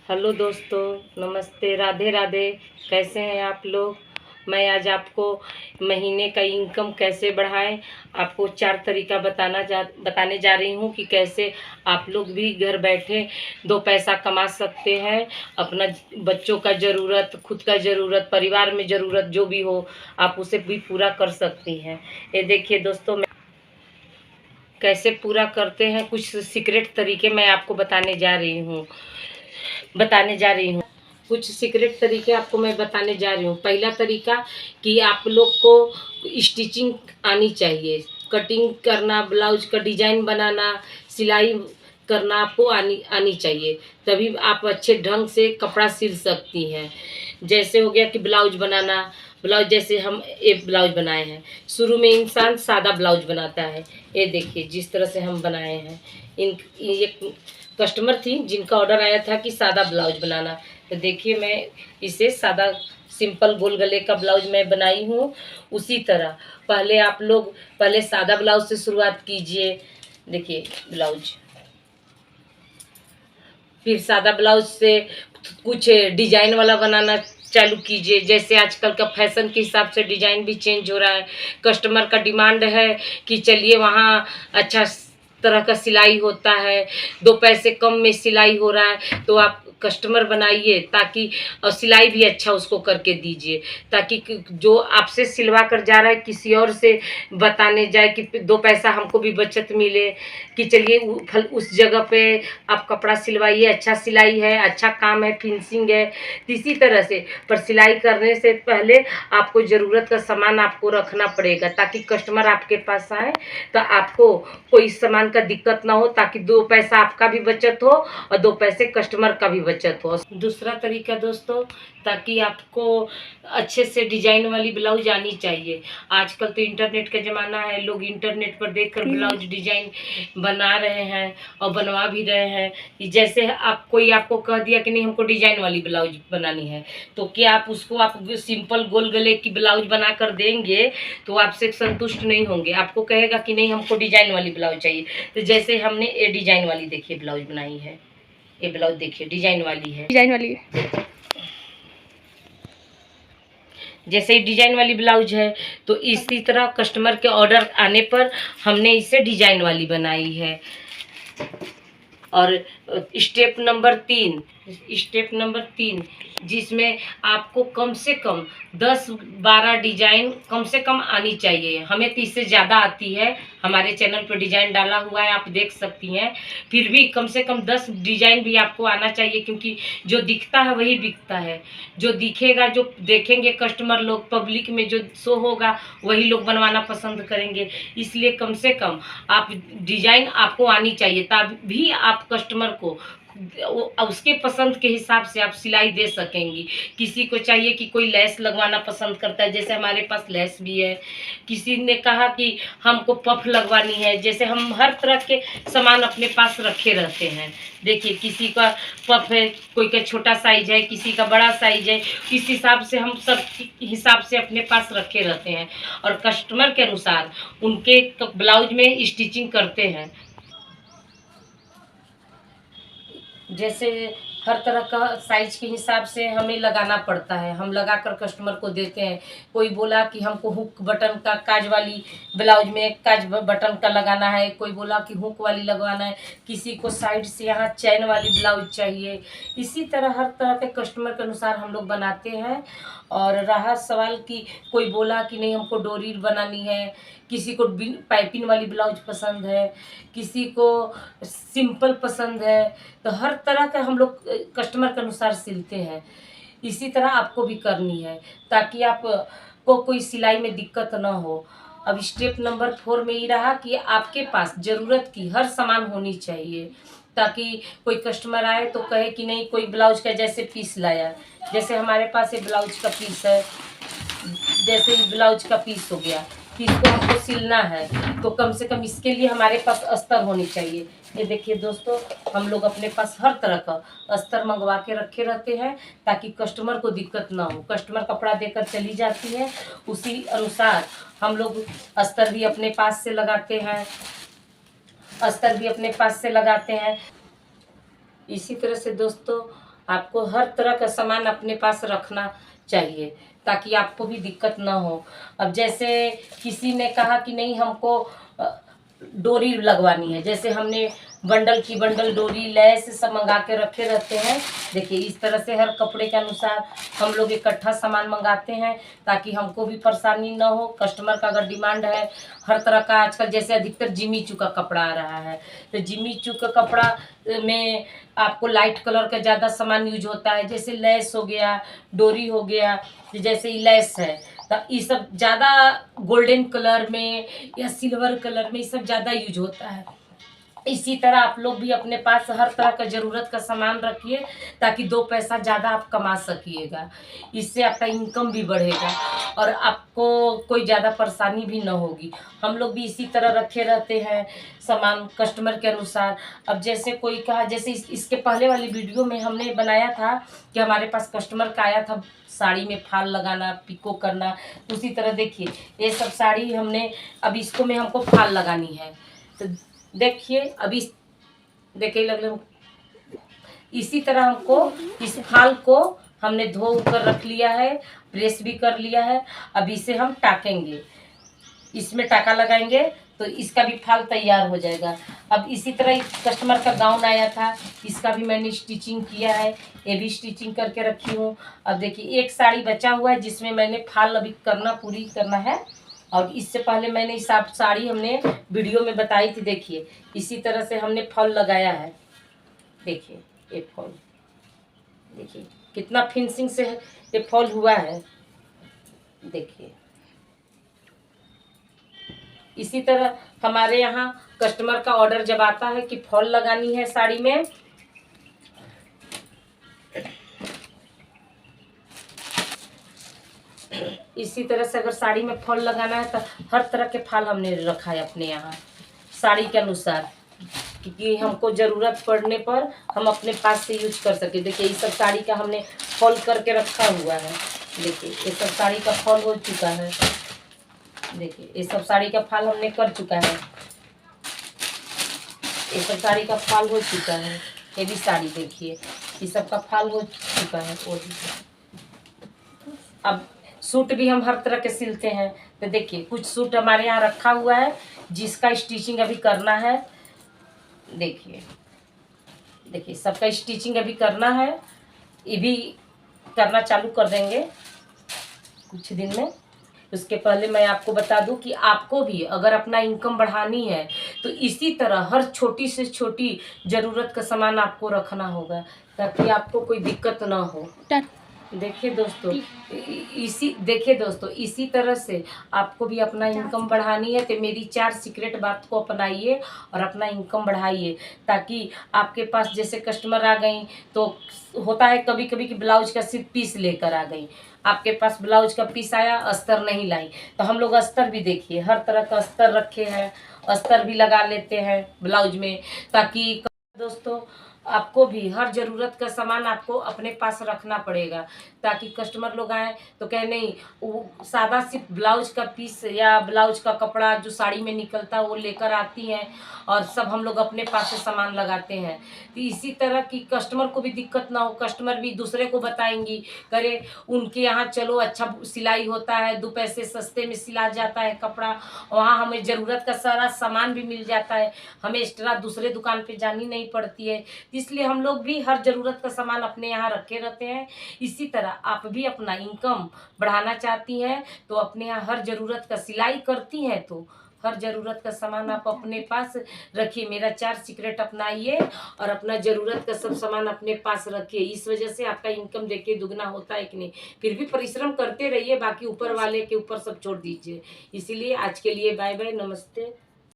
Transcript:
Hello दोस्तों, नमस्ते, राधे राधे। कैसे हैं आप लोग? मैं आज आपको महीने का इनकम कैसे बढ़ाएं, आपको 4 तरीका बताने जा रही हूँ कि कैसे आप लोग भी घर बैठे 2 पैसा कमा सकते हैं। अपना बच्चों का ज़रूरत, खुद का ज़रूरत, परिवार में ज़रूरत जो भी हो, आप उसे भी पूरा कर सकती हैं। ये देखिए दोस्तों, मैं कैसे पूरा करते हैं, कुछ सीक्रेट तरीके मैं आपको बताने जा रही हूँ। कुछ सीक्रेट तरीके आपको मैं बताने जा रही हूँ। पहला तरीका कि आप लोग को स्टिचिंग आनी चाहिए। कटिंग करना, ब्लाउज का डिजाइन बनाना, सिलाई करना आपको आनी आनी चाहिए। तभी आप अच्छे ढंग से कपड़ा सिल सकती हैं। जैसे हो गया कि ब्लाउज बनाना। ब्लाउज जैसे हम एक ब्लाउज बनाए हैं, शुरू में इंसान सादा ब्लाउज बनाता है। ये देखिए जिस तरह से हम बनाए हैं। ये कस्टमर थी जिनका ऑर्डर आया था कि सादा ब्लाउज बनाना, तो देखिए मैं इसे सादा सिंपल गोल गले का ब्लाउज मैं बनाई हूँ। उसी तरह पहले सादा ब्लाउज से शुरुआत कीजिए। देखिए ब्लाउज, फिर सादा ब्लाउज से कुछ डिजाइन वाला बनाना चालू कीजिए। जैसे आजकल का फैशन के हिसाब से डिजाइन भी चेंज हो रहा है। कस्टमर का डिमांड है कि चलिए वहाँ अच्छा तरह का सिलाई होता है, 2 पैसे कम में सिलाई हो रहा है, तो आप कस्टमर बनाइए ताकि और सिलाई भी अच्छा उसको करके दीजिए, ताकि जो आपसे सिलवा कर जा रहा है किसी और से बताने जाए कि 2 पैसा हमको भी बचत मिले, कि चलिए उस जगह पे आप कपड़ा सिलवाइए, अच्छा सिलाई है, अच्छा काम है, फिनिशिंग है। इसी तरह से पर सिलाई करने से पहले आपको ज़रूरत का सामान आपको रखना पड़ेगा, ताकि कस्टमर आपके पास आए तो आपको कोई सामान का दिक्कत ना हो, ताकि 2 पैसा आपका भी बचत हो और 2 पैसे कस्टमर का भी बचत हो। दूसरा तरीका दोस्तों, ताकि आपको अच्छे से डिजाइन वाली ब्लाउज आनी चाहिए। आजकल तो इंटरनेट का ज़माना है, लोग इंटरनेट पर देखकर ब्लाउज डिजाइन बना रहे हैं और बनवा भी रहे हैं। जैसे आप कोई आपको कह दिया कि नहीं हमको डिजाइन वाली ब्लाउज बनानी है, तो क्या आप सिंपल गोल गले की ब्लाउज बना कर देंगे तो आपसे संतुष्ट नहीं होंगे, आपको कहेगा कि नहीं हमको डिजाइन वाली ब्लाउज चाहिए। तो जैसे हमने ये डिजाइन वाली देखिए ब्लाउज बनाई है, ये ब्लाउज देखिए डिजाइन वाली है, जैसे डिजाइन वाली ब्लाउज है, तो इसी तरह कस्टमर के ऑर्डर आने पर हमने इसे डिजाइन वाली बनाई है। और स्टेप नंबर 3 जिसमें आपको कम से कम 10-12 डिजाइन कम से कम आनी चाहिए। हमें तो इससे ज़्यादा आती है, हमारे चैनल पर डिजाइन डाला हुआ है, आप देख सकती हैं। फिर भी कम से कम 10 डिजाइन भी आपको आना चाहिए, क्योंकि जो दिखता है वही बिकता है। जो दिखेगा, जो देखेंगे कस्टमर लोग, पब्लिक में जो शो होगा वही लोग बनवाना पसंद करेंगे। इसलिए कम से कम आप डिजाइन आपको आनी चाहिए, तभी आप कस्टमर को उसके पसंद के हिसाब से आप सिलाई दे सकेंगी। किसी को चाहिए कि कोई लेस लगवाना पसंद करता है, जैसे हमारे पास लेस भी है। किसी ने कहा कि हमको पफ लगवानी है, जैसे हम हर तरह के सामान अपने पास रखे रहते हैं। देखिए किसी का पफ है, कोई का छोटा साइज है, किसी का बड़ा साइज है, इस हिसाब से हम सब हिसाब से अपने पास रखे रहते हैं और कस्टमर के अनुसार उनके ब्लाउज में स्टिचिंग करते हैं। जैसे हर तरह का साइज के हिसाब से हमें लगाना पड़ता है, हम लगाकर कस्टमर को देते हैं। कोई बोला कि हमको हुक बटन का काज वाली ब्लाउज में काज बटन का लगाना है, कोई बोला कि हुक वाली लगवाना है, किसी को साइड से यहाँ चैन वाली ब्लाउज चाहिए। इसी तरह हर तरह के कस्टमर के अनुसार हम लोग बनाते हैं। और रहा सवाल कि कोई बोला कि नहीं हमको डोरी बनानी है, किसी को पाइपिंग वाली ब्लाउज पसंद है, किसी को सिंपल पसंद है, तो हर तरह का हम लोग कस्टमर के अनुसार सिलते हैं। इसी तरह आपको भी करनी है, ताकि आप को कोई सिलाई में दिक्कत ना हो। अब स्टेप नंबर 4 में ये रहा कि आपके पास ज़रूरत की हर सामान होनी चाहिए, ताकि कोई कस्टमर आए तो कहे कि नहीं कोई ब्लाउज का जैसे पीस लाया। जैसे हमारे पास ये ब्लाउज का पीस है, जैसे ही ब्लाउज का पीस हो गया, पीस को हमको सिलना है, तो कम से कम इसके लिए हमारे पास अस्तर होनी चाहिए। ये देखिए दोस्तों, हम लोग अपने पास हर तरह का अस्तर मंगवा के रखे रहते हैं, ताकि कस्टमर को दिक्कत ना हो। कस्टमर कपड़ा देकर चली जाती है, उसी अनुसार हम लोग अस्तर भी अपने पास से लगाते हैं, अस्तर भी अपने पास से लगाते हैं। इसी तरह से दोस्तों आपको हर तरह का सामान अपने पास रखना चाहिए ताकि आपको भी दिक्कत ना हो। अब जैसे किसी ने कहा कि नहीं हमको डोरी लगवानी है, जैसे हमने बंडल की बंडल डोरी लैस सब मंगा के रखे रहते हैं। देखिए इस तरह से हर कपड़े के अनुसार हम लोग इकट्ठा सामान मंगाते हैं ताकि हमको भी परेशानी ना हो। कस्टमर का अगर डिमांड है हर तरह का, आजकल जैसे अधिकतर जिमी चू का कपड़ा आ रहा है, तो जिमी चू का कपड़ा में आपको लाइट कलर का ज़्यादा सामान यूज होता है, जैसे लैस हो गया, डोरी हो गया। जैसे ये लैस है तो ये सब ज़्यादा गोल्डन कलर में या सिल्वर कलर में ये सब ज़्यादा यूज होता है। इसी तरह आप लोग भी अपने पास हर तरह का ज़रूरत का सामान रखिए ताकि दो पैसा ज़्यादा आप कमा सकिएगा। इससे आपका इनकम भी बढ़ेगा और आपको कोई ज़्यादा परेशानी भी ना होगी। हम लोग भी इसी तरह रखे रहते हैं सामान कस्टमर के अनुसार। अब जैसे कोई कहा, जैसे इसके पहले वाली वीडियो में हमने बनाया था कि हमारे पास कस्टमर का आया था साड़ी में फाल लगाना, पिको करना। उसी तरह देखिए ये सब साड़ी हमने, अब इसको में हमको फाल लगानी है तो देखिए अभी देखिए लग इसी तरह हमको इस फाल को हमने धो कर रख लिया है, प्रेस भी कर लिया है। अब इसे हम टाकेंगे, इसमें टाका लगाएंगे तो इसका भी फाल तैयार हो जाएगा। अब इसी तरह कस्टमर का गाउन आया था, इसका भी मैंने स्टिचिंग किया है, ये भी स्टिचिंग करके रखी हूँ। अब देखिए एक साड़ी बचा हुआ है जिसमें मैंने फाल अभी पूरी करना है। और इससे पहले मैंने इस साड़ी हमने वीडियो में बताई थी। देखिए इसी तरह से हमने फॉल लगाया है। देखिए ये फॉल, देखिए कितना फिनिशिंग से ये फॉल हुआ है। देखिए इसी तरह हमारे यहाँ कस्टमर का ऑर्डर जब आता है कि फॉल लगानी है साड़ी में, इसी तरह से अगर साड़ी में फॉल लगाना है तो हर तरह के फॉल हमने रखा है अपने यहाँ साड़ी के अनुसार, क्योंकि हमको ज़रूरत पड़ने पर हम अपने पास से यूज कर सके। देखिए ये सब साड़ी का हमने फॉल करके रखा हुआ है। देखिए ये सब साड़ी का फॉल हो चुका है। देखिए ये सब साड़ी का फॉल हमने कर चुका है, ये सब साड़ी का फॉल हो चुका है। ये भी साड़ी देखिए ये सब का फॉल हो चुका है। और अब सूट भी हम हर तरह के सिलते हैं, तो देखिए कुछ सूट हमारे यहाँ रखा हुआ है जिसका स्टिचिंग अभी करना है। देखिए देखिए सबका स्टिचिंग अभी करना है, ये भी करना चालू कर देंगे कुछ दिन में। उसके पहले मैं आपको बता दूं कि आपको भी अगर अपना इनकम बढ़ानी है तो इसी तरह हर छोटी से छोटी ज़रूरत का सामान आपको रखना होगा ताकि आपको कोई दिक्कत ना हो। देखिए दोस्तों इसी तरह से आपको भी अपना इनकम बढ़ानी है तो मेरी 4 सीक्रेट बात को अपनाइए और अपना इनकम बढ़ाइए ताकि आपके पास जैसे कस्टमर आ गई तो होता है कभी कभी कि ब्लाउज का सिर्फ पीस लेकर आ गई, आपके पास ब्लाउज का पीस आया, अस्तर नहीं लाई, तो हम लोग अस्तर भी देखिए हर तरह का अस्तर रखे हैं, अस्तर भी लगा लेते हैं ब्लाउज में ताकि दोस्तों आपको भी हर ज़रूरत का सामान आपको अपने पास रखना पड़ेगा ताकि कस्टमर लोग आए तो कहे नहीं वो सादा सिर्फ ब्लाउज का पीस या ब्लाउज का कपड़ा जो साड़ी में निकलता है वो लेकर आती हैं और सब हम लोग अपने पास से सामान लगाते हैं। तो इसी तरह की कस्टमर को भी दिक्कत ना हो, कस्टमर भी दूसरे को बताएंगी करे उनके यहाँ चलो अच्छा सिलाई होता है, 2 पैसे सस्ते में सिला जाता है कपड़ा, वहाँ हमें ज़रूरत का सारा सामान भी मिल जाता है, हमें एक्स्ट्रा दूसरे दुकान पे जानी नहीं पड़ती है। इसलिए हम लोग भी हर ज़रूरत का सामान अपने यहाँ रखे रहते हैं। इसी तरह आप भी अपना इनकम बढ़ाना चाहती हैं तो अपने यहाँ हर ज़रूरत का सिलाई करती हैं तो हर ज़रूरत का सामान आप अपने पास रखिए। मेरा 4 सीक्रेट अपनाइए और अपना ज़रूरत का सब सामान अपने पास रखिए। इस वजह से आपका इनकम देखिए दुगना होता है कि नहीं। फिर भी परिश्रम करते रहिए, बाकी ऊपर वाले के ऊपर सब छोड़ दीजिए। इसीलिए आज के लिए बाय बाय, नमस्ते।